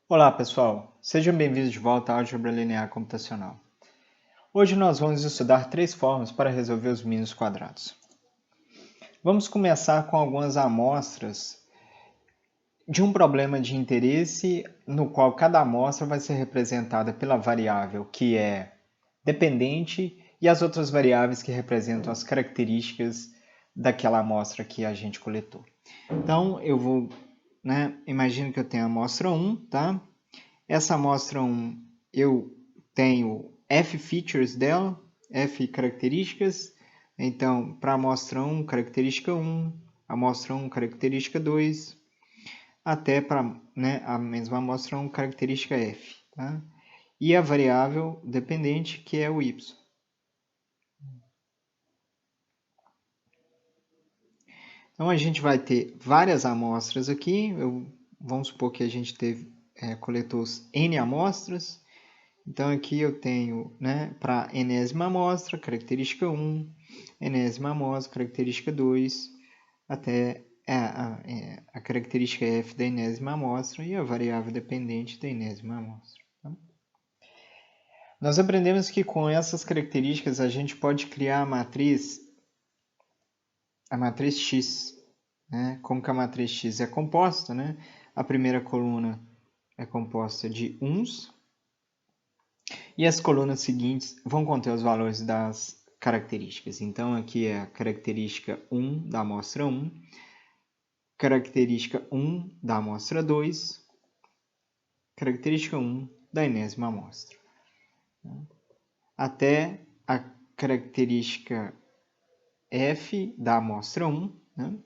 Olá pessoal, sejam bem-vindos de volta à Álgebra Linear Computacional. Hoje nós vamos estudar três formas para resolver os mínimos quadrados. Vamos começar com algumas amostras de um problema de interesse no qual cada amostra vai ser representada pela variável que é dependente e as outras variáveis que representam as características daquela amostra que a gente coletou. Então eu vou, imagino que eu tenho a amostra 1, tá? Essa amostra 1, eu tenho F features dela, F características. Então, para a amostra 1, característica 1, amostra 1, característica 2, até para a mesma amostra 1, característica F. Tá? E a variável dependente, que é o y. Então, a gente vai ter várias amostras aqui. Vamos supor que a gente coletou N amostras. Então, aqui eu tenho, para enésima amostra, característica 1, enésima amostra, característica 2, até a característica f da enésima amostra e a variável dependente da enésima amostra. Tá? Nós aprendemos que com essas características a gente pode criar a matriz X. Como que a matriz X é composta, a primeira coluna é composta de uns, e as colunas seguintes vão conter os valores das características. Então, aqui é a característica 1 da amostra 1, característica 1 da amostra 2, característica 1 da enésima amostra. Até a característica f da amostra 1,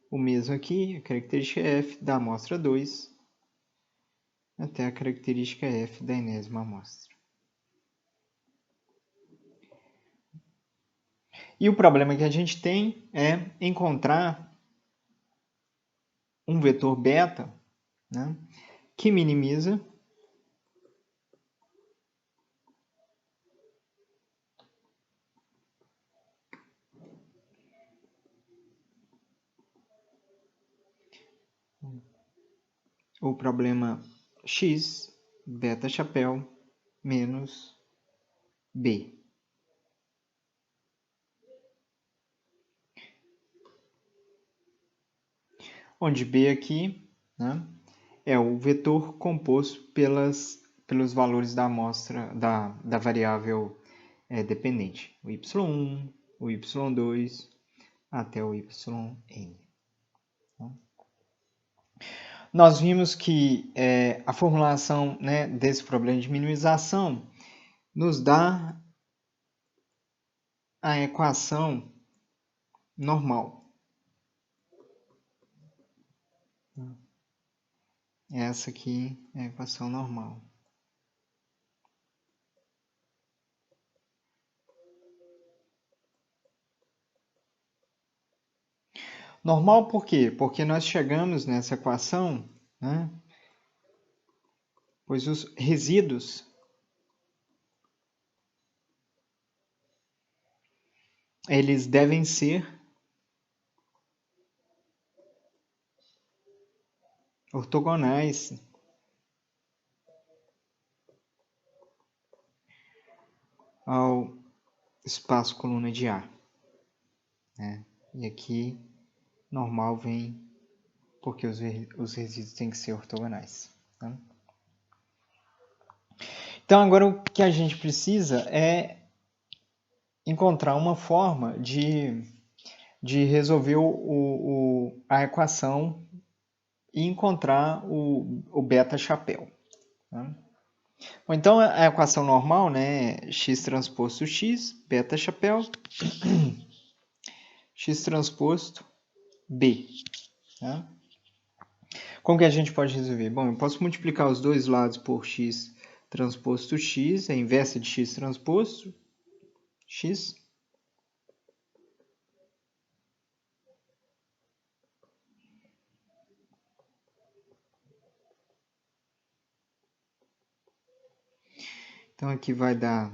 o mesmo aqui, a característica f da amostra 2, até a característica f da enésima amostra. E o problema que a gente tem é encontrar um vetor beta, que minimiza o problema x, beta chapéu, menos b. Onde b aqui é o vetor composto pelos valores da amostra da variável dependente. O y1, o y2, até o yn. Nós vimos que a formulação desse problema de minimização nos dá a equação normal. Essa aqui é a equação normal. Normal por quê? Porque nós chegamos nessa equação, pois os resíduos eles devem ser ortogonais ao espaço coluna de A. E aqui, normal vem porque os resíduos têm que ser ortogonais. Tá? Então, agora o que a gente precisa é encontrar uma forma de resolver a equação e encontrar o beta chapéu. Tá? Bom, então, a equação normal é x transposto x, beta chapéu, x transposto b. Tá? Como que a gente pode resolver? Bom, eu posso multiplicar os dois lados por x transposto x, a inversa de x transposto x. Então, aqui vai dar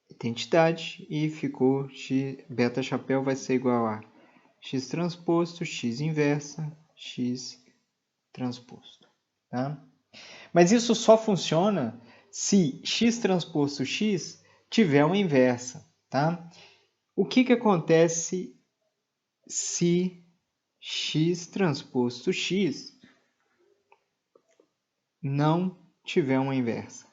identidade e ficou x, beta chapéu vai ser igual a x transposto, x inversa, x transposto. Tá? Mas isso só funciona se x transposto x tiver uma inversa, tá? O que acontece se x transposto x não tiver uma inversa?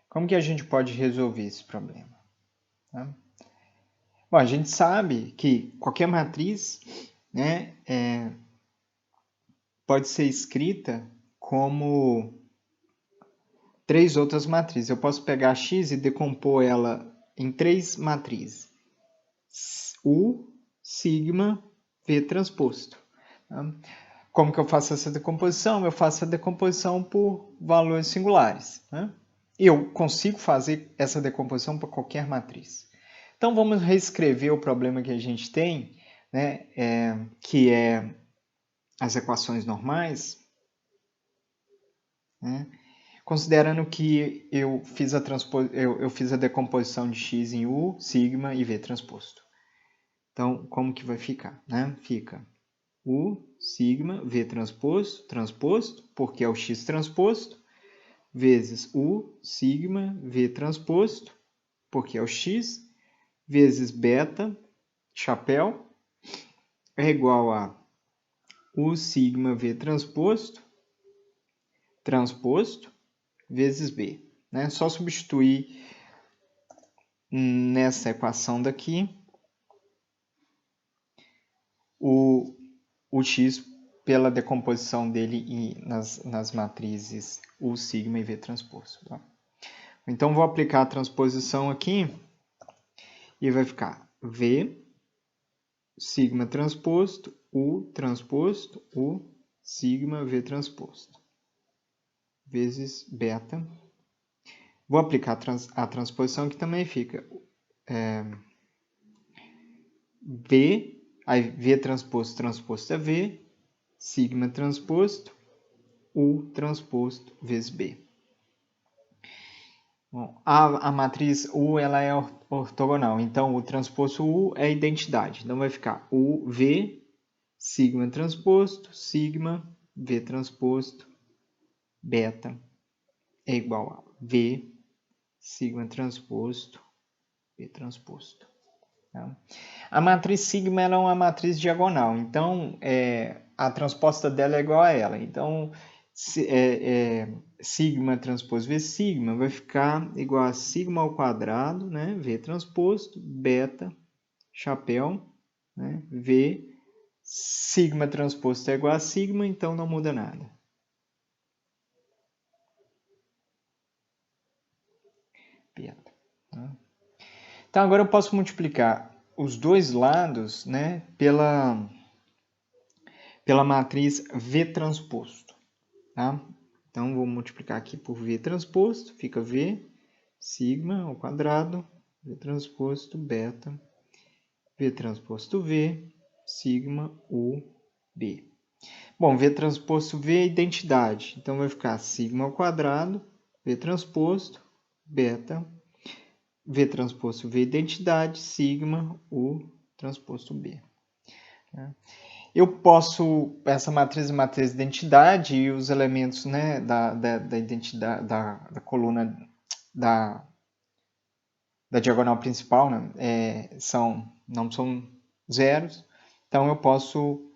Como que a gente pode resolver esse problema? Tá? Bom, a gente sabe que qualquer matriz, né, pode ser escrita como três outras matrizes. Eu posso pegar x e decompor ela em três matrizes. U, sigma, V transposto. Tá? Como que eu faço essa decomposição? Eu faço a decomposição por valores singulares. Né? Eu consigo fazer essa decomposição para qualquer matriz. Então, vamos reescrever o problema que a gente tem, né? Que é as equações normais, né? Considerando que eu fiz a decomposição de x em U, sigma e V transposto. Então, como que vai ficar? Né? Fica U, sigma, V transposto, porque é o x transposto, vezes U, sigma, V transposto, porque é o x, vezes beta, chapéu, é igual a U, sigma, V transposto, vezes B. Né? Só substituir nessa equação daqui o x pela decomposição dele nas matrizes U, sigma e V transposto. Tá? Então, vou aplicar a transposição aqui e vai ficar V, sigma transposto, U, sigma, V transposto, vezes beta. Vou aplicar a transposição que também fica V, aí V transposto é V, sigma transposto, U transposto vezes B. Bom, a matriz U ela é ortogonal, então o transposto U é identidade. Então vai ficar UV, sigma transposto, sigma, V transposto, beta é igual a V, sigma transposto, V transposto. Tá? A matriz sigma ela é uma matriz diagonal, então a transposta dela é igual a ela. Então, sigma transposto V sigma vai ficar igual a sigma ao quadrado, né? V transposto, beta, chapéu, né? V, sigma transposto é igual a sigma, então não muda nada. Beta. Tá? Então, agora eu posso multiplicar os dois lados, né, pela matriz V transposto. Tá? Então, vou multiplicar aqui por V transposto, fica V, sigma ao quadrado, V transposto, beta, V transposto V, sigma, U, B. Bom, V transposto V é identidade, então vai ficar sigma ao quadrado, V transposto, beta, V transposto V identidade, sigma, U transposto B. Eu posso, essa matriz é matriz de identidade e os elementos, né, da identidade, da coluna da diagonal principal, né, não são zeros, então eu posso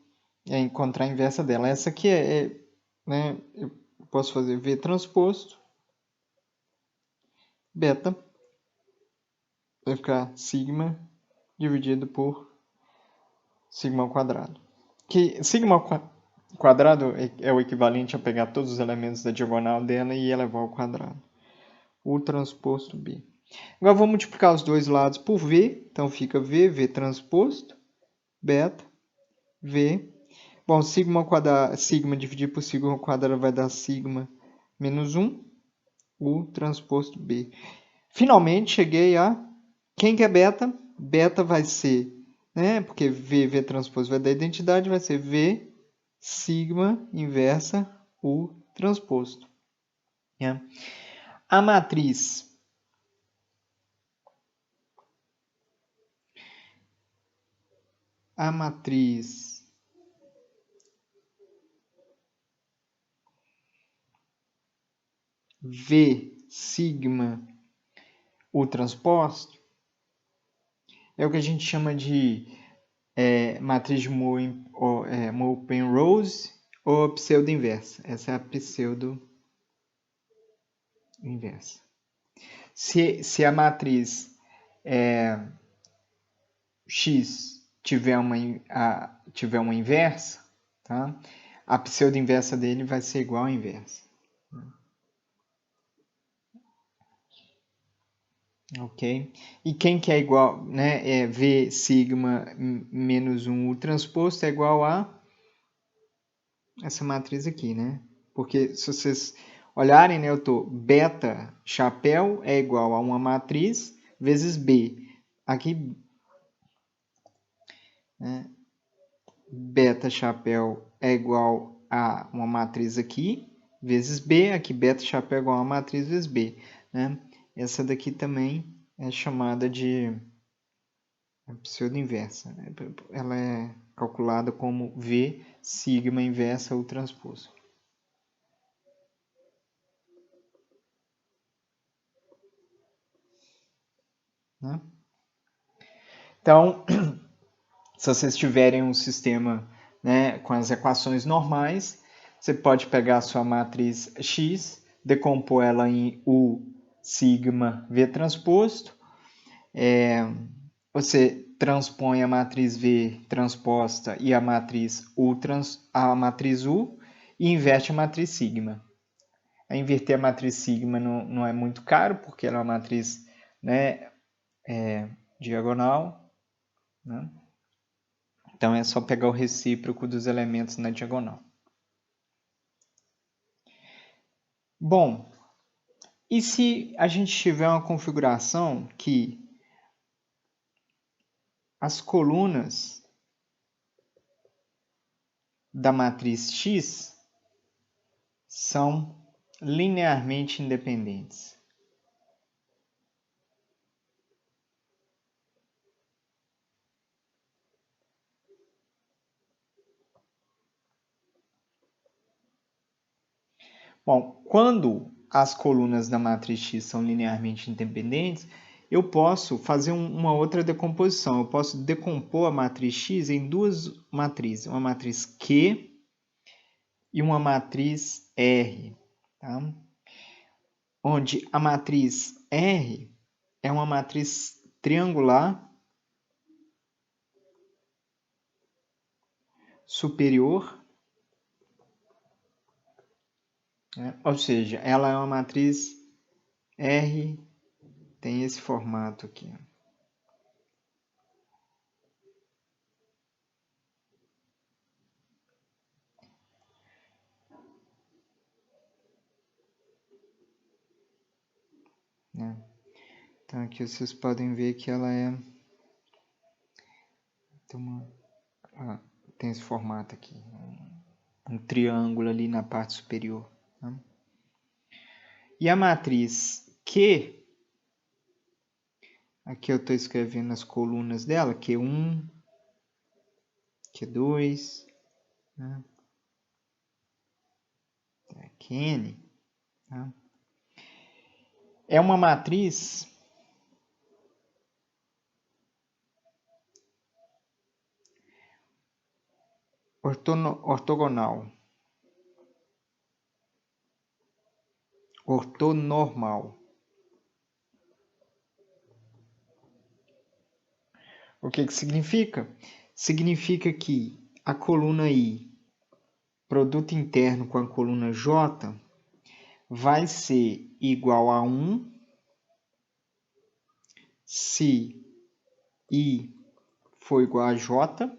encontrar a inversa dela. Essa aqui né, eu posso fazer V transposto, beta, vai ficar sigma dividido por sigma ao quadrado. Que sigma ao quadrado é o equivalente a pegar todos os elementos da diagonal dela e elevar ao quadrado. U transposto B. Agora vou multiplicar os dois lados por V, então fica V transposto, beta, V. Bom, sigma ao quadrado, sigma dividido por sigma ao quadrado vai dar sigma menos 1, U transposto B. Finalmente cheguei a quem que é beta? Beta vai ser, né? Porque V transposto vai dar identidade, vai ser V sigma inversa U transposto. Né? A matriz V sigma U transposto é o que a gente chama de matriz de Moe-Penrose ou pseudo-inversa. Essa é a pseudo-inversa. Se a matriz X tiver uma inversa, tá? A pseudo-inversa dele vai ser igual à inversa. Ok? E quem que é igual, né? É V sigma menos 1 U transposto é igual a essa matriz aqui, né? Porque se vocês olharem, né, eu tô beta chapéu é igual a uma matriz vezes B. Aqui, né, beta chapéu é igual a uma matriz aqui vezes B. Aqui beta chapéu é igual a uma matriz vezes B, né? Essa daqui também é chamada de pseudo-inversa. Ela é calculada como V sigma inversa U transposto. Né? Então, se vocês tiverem um sistema, né, com as equações normais, você pode pegar a sua matriz X, decompor ela em U sigma V transposto, você transpõe a matriz V transposta e a matriz U e inverte a matriz sigma. Inverter a matriz sigma não é muito caro, porque ela é uma matriz, né, diagonal, né? Então é só pegar o recíproco dos elementos na diagonal. Bom, e se a gente tiver uma configuração que as colunas da matriz X são linearmente independentes? Bom, quando as colunas da matriz X são linearmente independentes, eu posso fazer uma outra decomposição. Eu posso decompor a matriz X em duas matrizes, uma matriz Q e uma matriz R, tá? Onde a matriz R é uma matriz triangular superior, né? Ou seja, ela é uma matriz R, tem esse formato aqui. Né? Então aqui vocês podem ver que ela tem esse formato aqui, um triângulo ali na parte superior. Né? E a matriz Q, aqui eu estou escrevendo as colunas dela, Q1, Q2, né? Qn, tá? É uma matriz ortogonal, ortonormal. O que significa? Significa que a coluna I, produto interno com a coluna J, vai ser igual a 1 se I for igual a J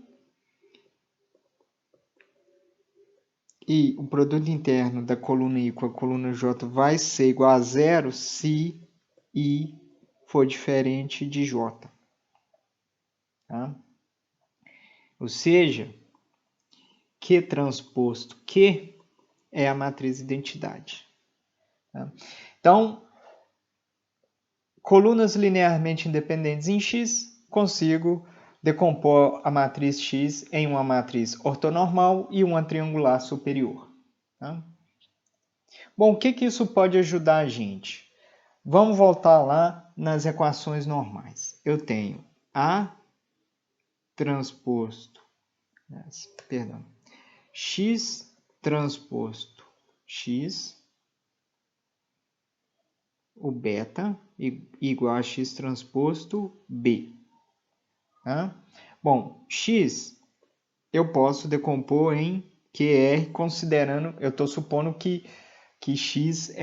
e o produto interno da coluna I com a coluna J vai ser igual a 0 se I for diferente de J. Tá? Ou seja, Q transposto Q é a matriz identidade. Tá? Então, colunas linearmente independentes em X, consigo decompor a matriz X em uma matriz ortonormal e uma triangular superior. Tá? Bom, o que isso pode ajudar a gente? Vamos voltar lá nas equações normais. Eu tenho A transposto, perdão, X transposto X, o beta, igual a X transposto B. Tá? Bom, X eu posso decompor em QR, considerando, eu estou supondo que X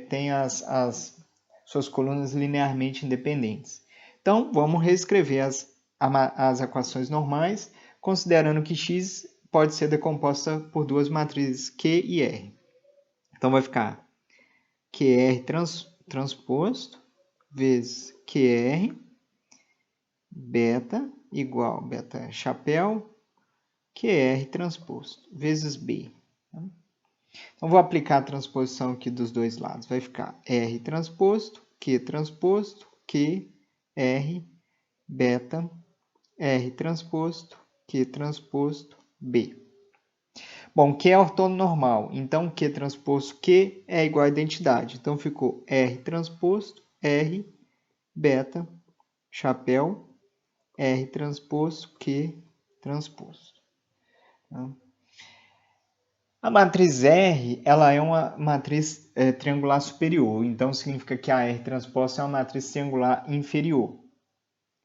tem as suas colunas linearmente independentes. Então, vamos reescrever as equações normais, considerando que X pode ser decomposta por duas matrizes Q e R. Então, vai ficar QR transposto vezes QR, beta igual, beta é chapéu, QR transposto vezes B. Então, vou aplicar a transposição aqui dos dois lados. Vai ficar R transposto, Q, R, beta, R transposto, Q transposto, B. Bom, Q é ortonormal, então Q transposto Q é igual a identidade. Então, ficou R transposto, R, beta, chapéu, R transposto, Q transposto. A matriz R, ela é uma matriz triangular superior, então significa que a R transposta é uma matriz triangular inferior.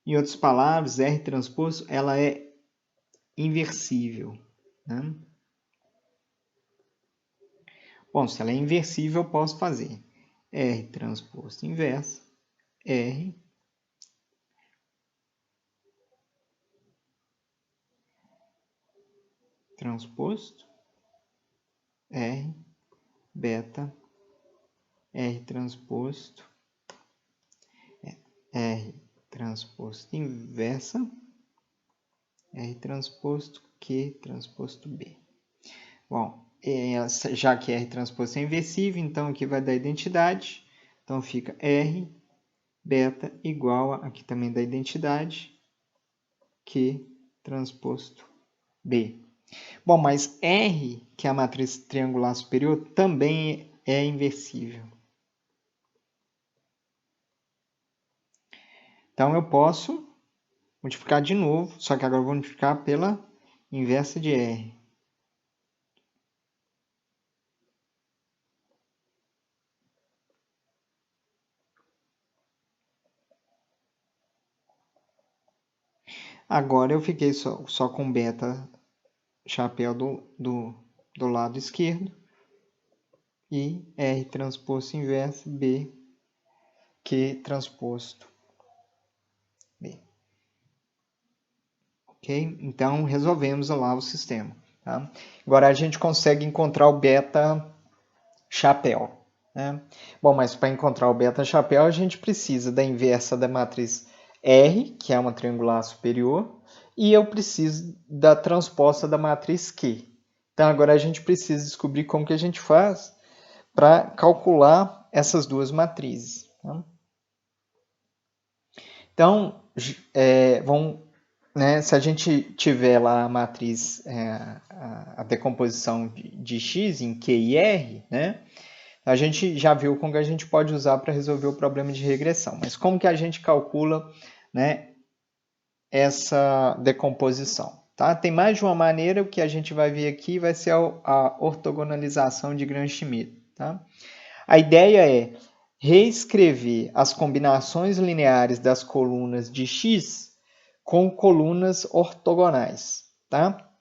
Em outras palavras, R transposto ela é inversível. Né? Bom, se ela é inversível, eu posso fazer R transposto inversa, R transposto, R, beta, R transposto, R transposto inversa, R transposto, Q transposto B. Bom, já que R transposto é inversível, então aqui vai dar identidade. Então fica R beta igual a, aqui também da identidade, Q transposto B. Bom, mas R, que é a matriz triangular superior, também é inversível. Então eu posso multiplicar de novo, só que agora eu vou multiplicar pela inversa de R. Agora eu fiquei só com beta chapéu do lado esquerdo e R transposto inverso B, Q transposto B. Ok? Então, resolvemos lá o sistema. Tá? Agora, a gente consegue encontrar o beta chapéu. Né? Bom, mas para encontrar o beta chapéu, a gente precisa da inversa da matriz R, que é uma triangular superior, e eu preciso da transposta da matriz Q. Então, agora a gente precisa descobrir como que a gente faz para calcular essas duas matrizes. Tá? Então, se a gente tiver lá a matriz, a decomposição de x em Q e R, né, a gente já viu como que a gente pode usar para resolver o problema de regressão. Mas como que a gente calcula, né, essa decomposição? Tá? Tem mais de uma maneira, o que a gente vai ver aqui vai ser a ortogonalização de Gram-Schmidt. Tá? A ideia é reescrever as combinações lineares das colunas de x com colunas ortogonais. Tá?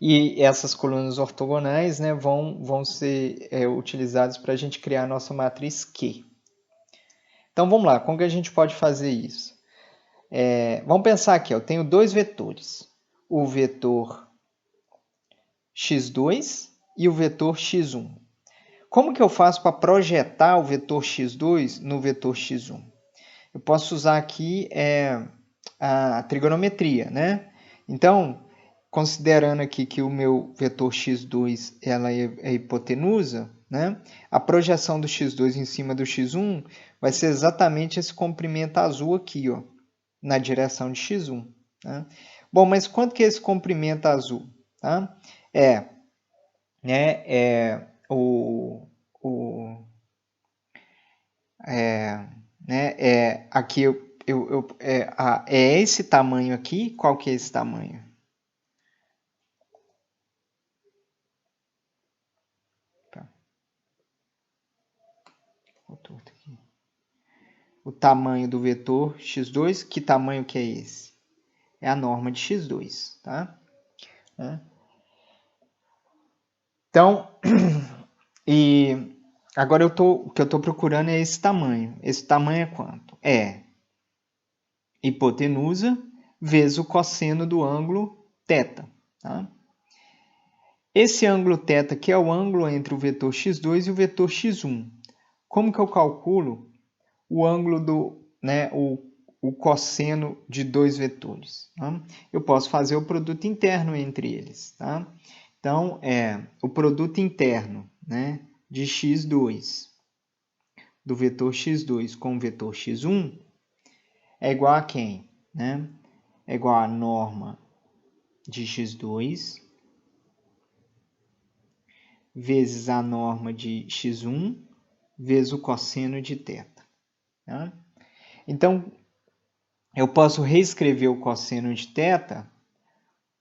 E essas colunas ortogonais, né, vão ser utilizadas para a gente criar a nossa matriz Q. Então vamos lá, como que a gente pode fazer isso? Vamos pensar aqui, eu tenho dois vetores, o vetor x2 e o vetor x1. Como que eu faço para projetar o vetor x2 no vetor x1? Eu posso usar aqui a trigonometria, né? Então, considerando aqui que o meu vetor x2 ela é hipotenusa, né? A projeção do x2 em cima do x1 vai ser exatamente esse comprimento azul aqui, ó, na direção de x1. Tá? Bom, mas quanto que é esse comprimento azul? Tá? aqui é esse tamanho aqui. Qual que é esse tamanho? Tá. O tamanho do vetor x2, que tamanho que é esse? É a norma de x2, tá? Então, e agora o que eu estou procurando é esse tamanho. Esse tamanho é quanto? É hipotenusa vezes o cosseno do ângulo θ. Tá? Esse ângulo θ aqui é o ângulo entre o vetor x2 e o vetor x1. Como que eu calculo o ângulo o cosseno de dois vetores? Tá? Eu posso fazer o produto interno entre eles. Tá? Então, o produto interno, né, de x2 do vetor x2 com o vetor x1 é igual a quem? Né? É igual a norma de x2 vezes a norma de x1 vezes o cosseno de θ. Tá? Então, eu posso reescrever o cosseno de θ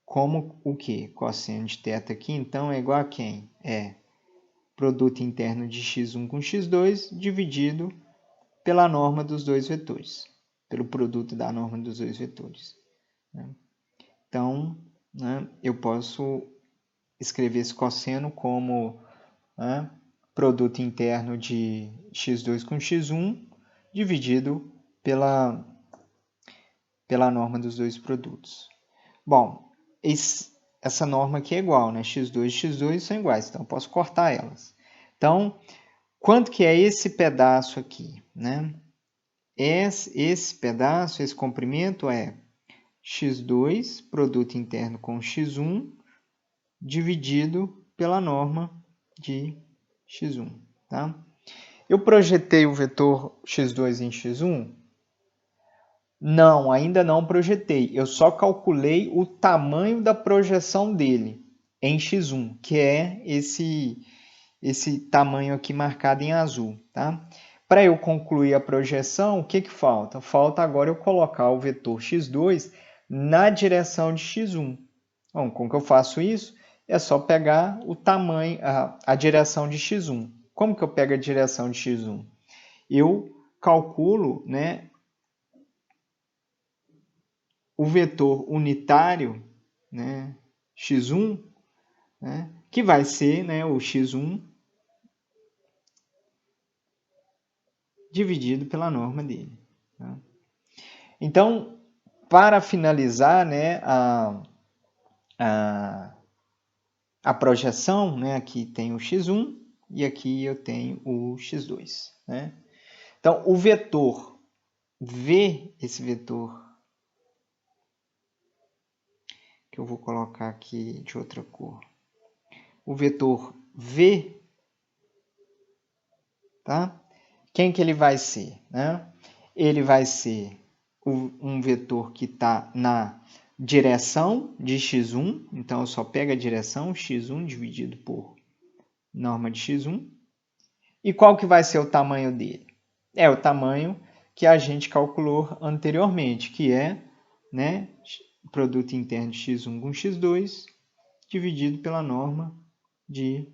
como o quê? Cosseno de θ aqui, então, é igual a quem? É produto interno de x1 com x2 dividido pela norma dos dois vetores, pelo produto da norma dos dois vetores. Né? Então, né, eu posso escrever esse cosseno como produto interno de x2 com x1 dividido pela norma dos dois produtos. Bom, essa norma aqui é igual, né? x2 e x2 são iguais, então eu posso cortar elas. Então, quanto que é esse pedaço aqui? Né? Esse pedaço, esse comprimento é x2, produto interno com x1, dividido pela norma de x1. Tá? Eu projetei o vetor x2 em x1? Não, ainda não projetei. Eu só calculei o tamanho da projeção dele em x1, que é esse tamanho aqui marcado em azul. Tá? Para eu concluir a projeção, o que falta? Falta agora eu colocar o vetor x2 na direção de x1. Bom, como que eu faço isso? É só pegar o tamanho, a direção de x1. Como que eu pego a direção de x1? Eu calculo, né, o vetor unitário, né, x1, né, que vai ser, né, o x1 dividido pela norma dele. Tá? Então, para finalizar, né, a projeção, né, aqui tem o x1 e aqui eu tenho o x2. Né? Então, o vetor V, esse vetor que eu vou colocar aqui de outra cor, o vetor V, tá? Quem que ele vai ser? Né? Ele vai ser um vetor que está na direção de x1, então eu só pego a direção x1 dividido por norma de x1. E qual que vai ser o tamanho dele? É o tamanho que a gente calculou anteriormente, que é, né, produto interno de x1 com x2 dividido pela norma de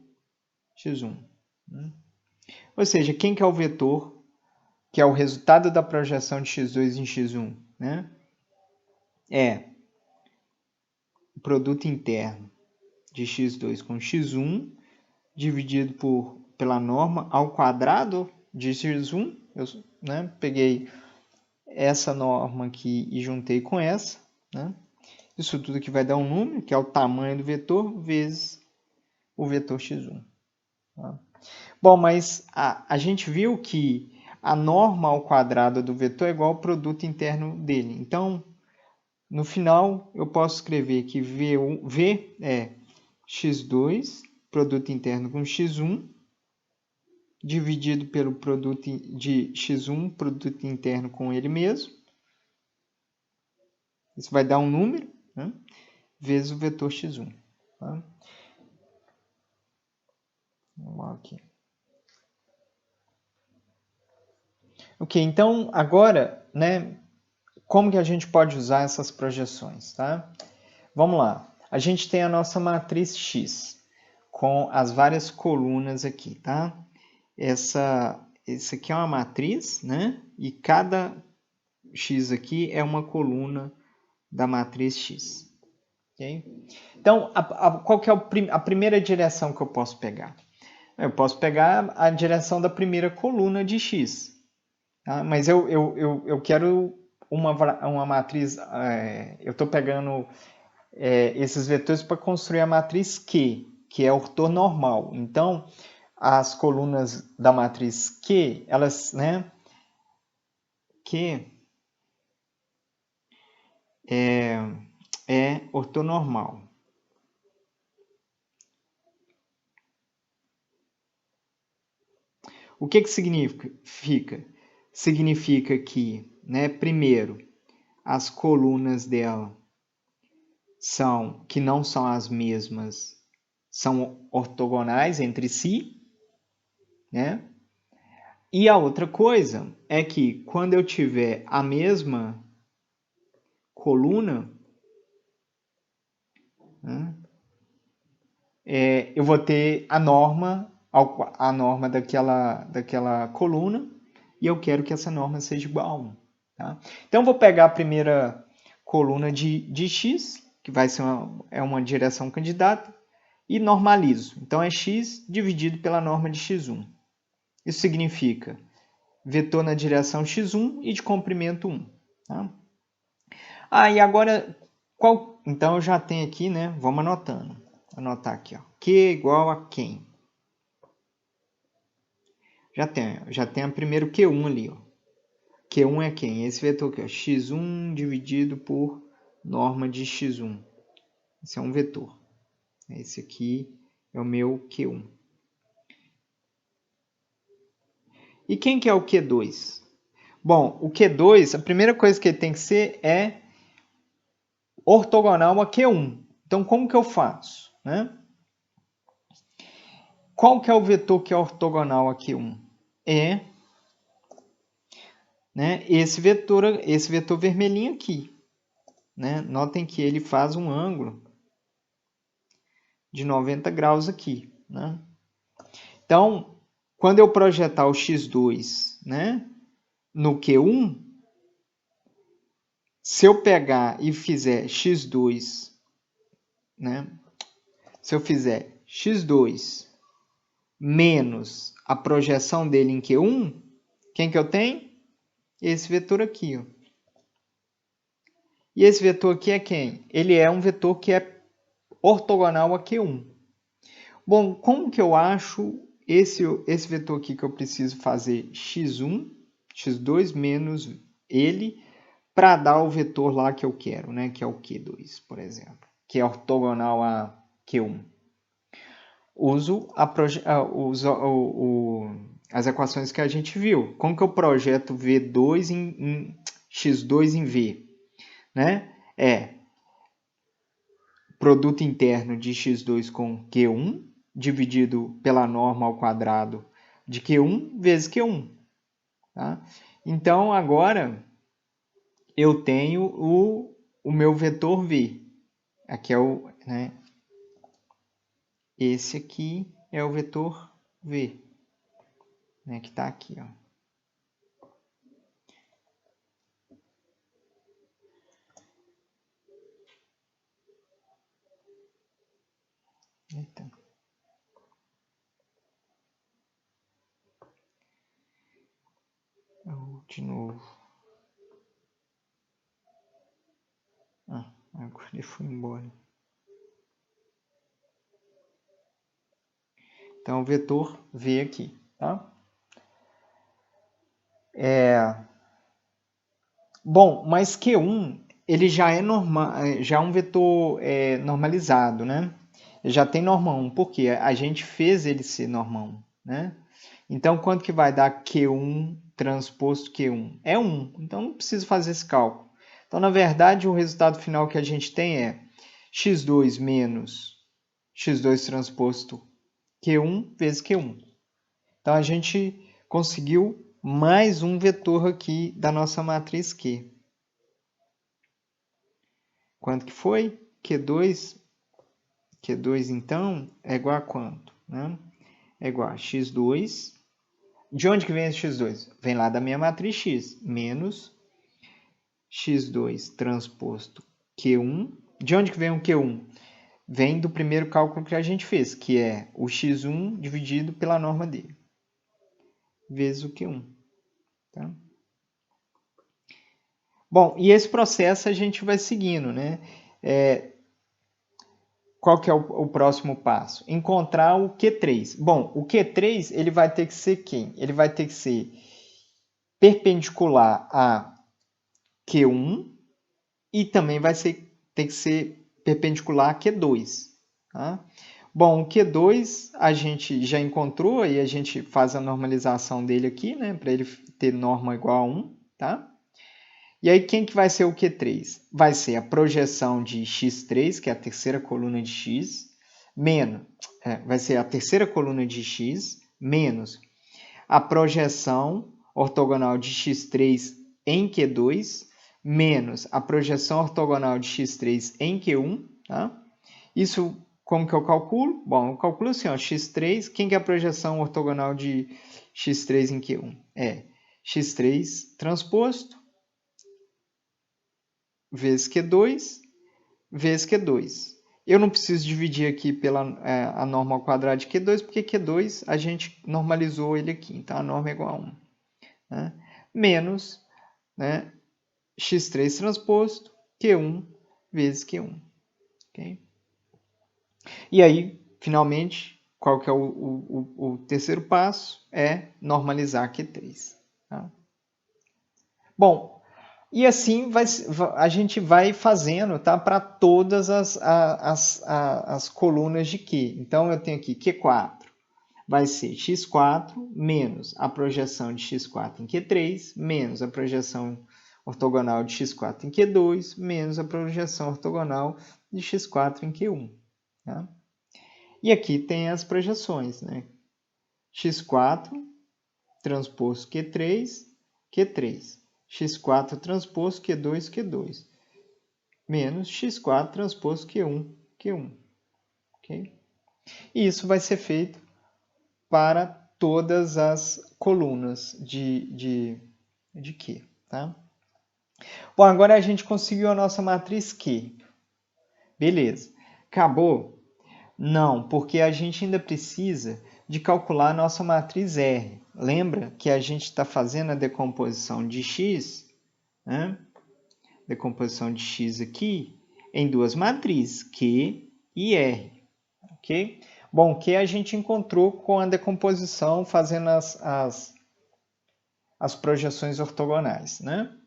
x1. Né? Ou seja, quem que é o vetor que é o resultado da projeção de x2 em x1? Né? É o produto interno de x2 com x1 dividido pela norma ao quadrado de x1. Eu, né, peguei essa norma aqui e juntei com essa. Né? Isso tudo aqui vai dar um número, que é o tamanho do vetor, vezes o vetor x1. Tá? Bom, mas a gente viu que a norma ao quadrado do vetor é igual ao produto interno dele. Então, no final, eu posso escrever que V é x2, produto interno com x1, dividido pelo produto de x1, produto interno com ele mesmo. Isso vai dar um número, né? Vezes o vetor x1. Tá? Igual aqui. Ok, então agora, né, como que a gente pode usar essas projeções, tá? Vamos lá. A gente tem a nossa matriz X com as várias colunas aqui, tá? Essa aqui é uma matriz, né? E cada X aqui é uma coluna da matriz X. Okay? Então, qual que é a primeira direção que eu posso pegar? Eu posso pegar a direção da primeira coluna de X. Tá? Mas eu quero uma matriz... eu estou pegando esses vetores para construir a matriz Q, que é ortonormal. Então, as colunas da matriz Q, elas, né? Q é ortonormal. O que significa? Significa que, né, primeiro, as colunas dela que não são as mesmas, são ortogonais entre si, né? E a outra coisa é que quando eu tiver a mesma coluna, né, eu vou ter a norma daquela coluna e eu quero que essa norma seja igual a 1. Tá? Então, eu vou pegar a primeira coluna de x, que vai ser uma direção candidata, e normalizo. Então, é x dividido pela norma de x1. Isso significa vetor na direção x1 e de comprimento 1. Tá? E agora, então eu já tenho aqui, né? Vamos anotando. Vou anotar aqui, ó. Q igual a quem? Já tenho primeiro Q1 ali, ó. Q1 é quem? Esse vetor aqui, ó. X1 dividido por norma de x1. Esse é um vetor. Esse aqui é o meu Q1. E quem que é o Q2? Bom, o Q2, a primeira coisa que ele tem que ser é ortogonal a Q1. Então, como que eu faço? Né? Qual que é o vetor que é ortogonal a Q1? É, né, esse vetor vermelhinho aqui. Né? Notem que ele faz um ângulo de 90 graus aqui. Né? Então, quando eu projetar o x2, né, no Q1, se eu pegar e fizer x2, né, se eu fizer x2 menos a projeção dele em Q1, quem que eu tenho? Esse vetor aqui. Ó. E esse vetor aqui é quem? Ele é um vetor que é ortogonal a Q1. Bom, como que eu acho esse vetor aqui que eu preciso fazer x1, x2 menos ele, para dar o vetor lá que eu quero, né? Que é o Q2, por exemplo, que é ortogonal a Q1. Uso as equações que a gente viu. Como que eu projeto V2 em x2 em V? Né? Produto interno de x2 com Q1 dividido pela norma ao quadrado de Q1 vezes Q1. Tá? Então, agora, eu tenho o meu vetor V. Aqui é né? Esse aqui é o vetor V, né? Que está aqui. Ó. Eita. De novo. Agora ele foi embora. Então, o vetor V aqui, tá? Bom, mas Q1 ele já é já é um vetor normalizado, né? Ele já tem norma 1, porque a gente fez ele ser norma 1, né? Então, quanto que vai dar Q1 transposto Q1? É 1, então não preciso fazer esse cálculo. Então, na verdade, o resultado final que a gente tem é x2 menos x2 transposto Q1 vezes Q1. Então, a gente conseguiu mais um vetor aqui da nossa matriz Q. Quanto que foi? Q2, então, é igual a quanto? Né? É igual a x2. De onde que vem esse x2? Vem lá da minha matriz x, menos x2 transposto Q1. De onde que vem o Q1? Vem do primeiro cálculo que a gente fez, que é o x1 dividido pela norma dele, vezes o Q1. Tá? Bom, e esse processo a gente vai seguindo, né? Qual que é o próximo passo? Encontrar o Q3. Bom, o Q3 ele vai ter que ser quem? Ele vai ter que ser perpendicular a Q1 e também vai ter que ser perpendicular a Q2. Tá? Bom, o Q2 a gente já encontrou e a gente faz a normalização dele aqui, né? Para ele ter norma igual a 1, tá? E aí, quem que vai ser o Q3? Vai ser a projeção de x3, que é a terceira coluna de x, menos, vai ser a terceira coluna de x, menos a projeção ortogonal de x3 em Q2, menos a projeção ortogonal de x3 em Q1, tá? Isso, como que eu calculo? Bom, eu calculo assim, ó, x3, quem que é a projeção ortogonal de x3 em Q1? É x3 transposto vezes Q2, vezes Q2. Eu não preciso dividir aqui pela a norma ao quadrado de Q2, porque Q2 a gente normalizou ele aqui, então a norma é igual a 1. Né? Menos, né, x3 transposto, Q1 vezes Q1. Okay? E aí, finalmente, qual que é o terceiro passo? É normalizar Q3. Tá? Bom, e assim a gente vai fazendo, tá? Para todas as colunas de Q. Então, eu tenho aqui Q4 vai ser x4 menos a projeção de x4 em Q3, menos a projeção ortogonal de x4 em Q2, menos a projeção ortogonal de x4 em Q1. Tá? E aqui tem as projeções, né? x4 transposto Q3, Q3. x4 transposto Q2, Q2. Menos x4 transposto Q1, Q1. Okay? E isso vai ser feito para todas as colunas de Q. Tá? Bom, agora a gente conseguiu a nossa matriz Q. Beleza. Acabou? Não, porque a gente ainda precisa de calcular a nossa matriz R. Lembra que a gente está fazendo a decomposição de X, né? Decomposição de X aqui, em duas matrizes, Q e R. Ok? Bom, Q a gente encontrou com a decomposição fazendo as projeções ortogonais, né?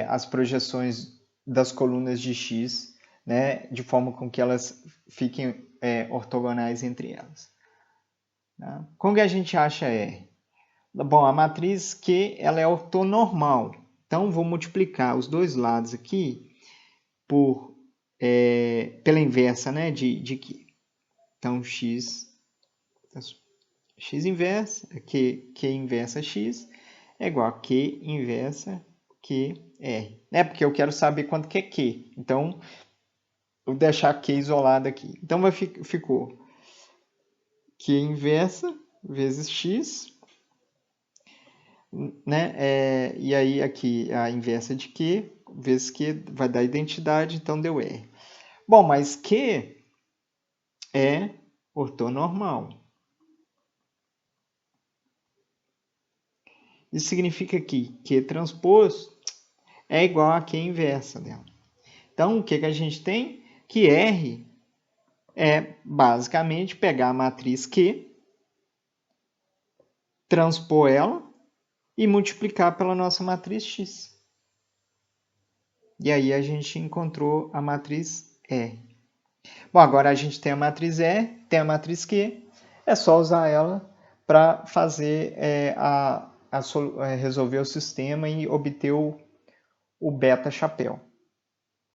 As projeções das colunas de X, né? De forma com que elas fiquem ortogonais entre elas. Tá? Como que a gente acha R? Bom, a matriz Q ela é ortonormal. Então, vou multiplicar os dois lados aqui pela inversa, né, de Q. Então, x inversa, Q inversa x, é igual a Q inversa QR. Né? Porque eu quero saber quanto que é Q. Então, eu vou deixar Q isolado aqui. Então, ficou Q inversa vezes x, né? E aí aqui a inversa de Q vezes Q vai dar identidade, então deu R. Bom, mas Q é ortonormal. Isso significa que Q transposto é igual a Q inversa dela. Então, o que a gente tem? Que R é basicamente pegar a matriz Q, transpor ela e multiplicar pela nossa matriz X. E aí a gente encontrou a matriz R. Bom, agora a gente tem a matriz R, tem a matriz Q, é só usar ela para fazer resolver o sistema e obter o beta chapéu.